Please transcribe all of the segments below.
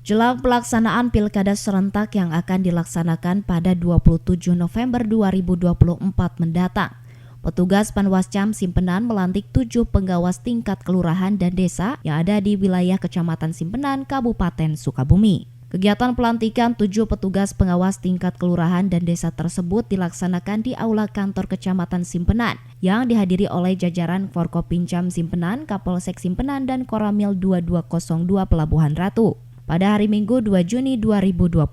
Jelang pelaksanaan Pilkada serentak yang akan dilaksanakan pada 27 November 2024 mendatang, petugas Panwascam Simpenan melantik 7 pengawas tingkat kelurahan dan desa yang ada di wilayah Kecamatan Simpenan, Kabupaten Sukabumi. Kegiatan pelantikan 7 petugas pengawas tingkat kelurahan dan desa tersebut dilaksanakan di Aula Kantor Kecamatan Simpenan yang dihadiri oleh jajaran Forkopimcam Simpenan, Kapolsek Simpenan, dan Koramil 2202 Pelabuhan Ratu pada hari Minggu 2 Juni 2024.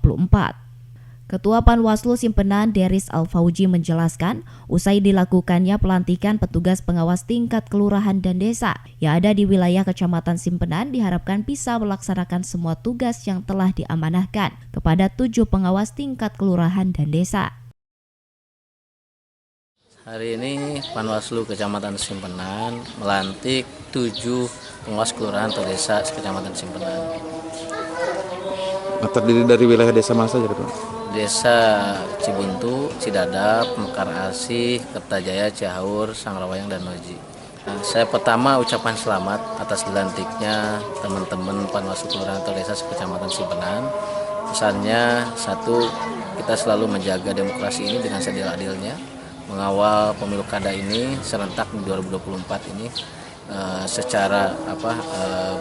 Ketua Panwaslu Simpenan Deris Alfauji menjelaskan, usai dilakukannya pelantikan petugas pengawas tingkat kelurahan dan desa yang ada di wilayah Kecamatan Simpenan diharapkan bisa melaksanakan semua tugas yang telah diamanahkan kepada 7 pengawas tingkat kelurahan dan desa. Hari ini Panwaslu Kecamatan Simpenan melantik 7 pengawas kelurahan atau desa Kecamatan Simpenan. Terdiri dari wilayah desa mana saja, Pak? Desa Cibuntu, Cidadap, Mekar Asih, Kertajaya, Cihaur, Sangrawayang, dan Noji. Saya pertama ucapan selamat atas dilantiknya teman-teman Panwaslu Kelurahan atau Desa Kecamatan Simpenan. Pesannya satu, kita selalu menjaga demokrasi ini dengan seadil-adilnya, mengawal pemilu kada ini serentak di 2024 ini secara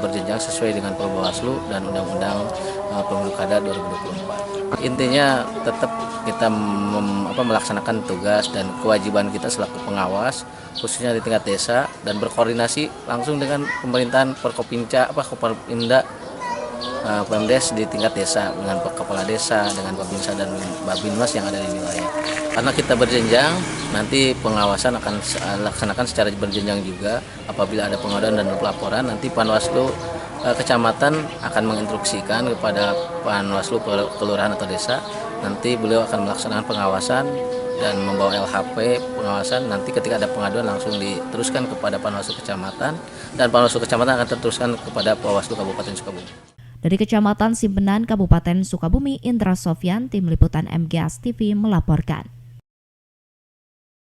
berjenjang sesuai dengan Perbawaslu dan Undang-Undang Pemilu Kada 2024. Intinya tetap kita melaksanakan tugas dan kewajiban kita selaku pengawas khususnya di tingkat desa dan berkoordinasi langsung dengan pemerintahan Forkopimda, Pemdes di tingkat desa dengan kepala desa, dengan Babinsa dan Babinmas yang ada di wilayah. Karena kita berjenjang, nanti pengawasan akan laksanakan secara berjenjang juga. Apabila ada pengaduan dan pelaporan, nanti Panwaslu Kecamatan akan menginstruksikan kepada Panwaslu Kelurahan atau Desa. Nanti beliau akan melaksanakan pengawasan dan membawa LHP pengawasan. Nanti ketika ada pengaduan langsung diteruskan kepada Panwaslu Kecamatan dan Panwaslu Kecamatan akan teruskan kepada Bawaslu Kabupaten Sukabumi. Dari Kecamatan Simpenan, Kabupaten Sukabumi, Indra Sofyan, Tim Liputan MGS TV melaporkan.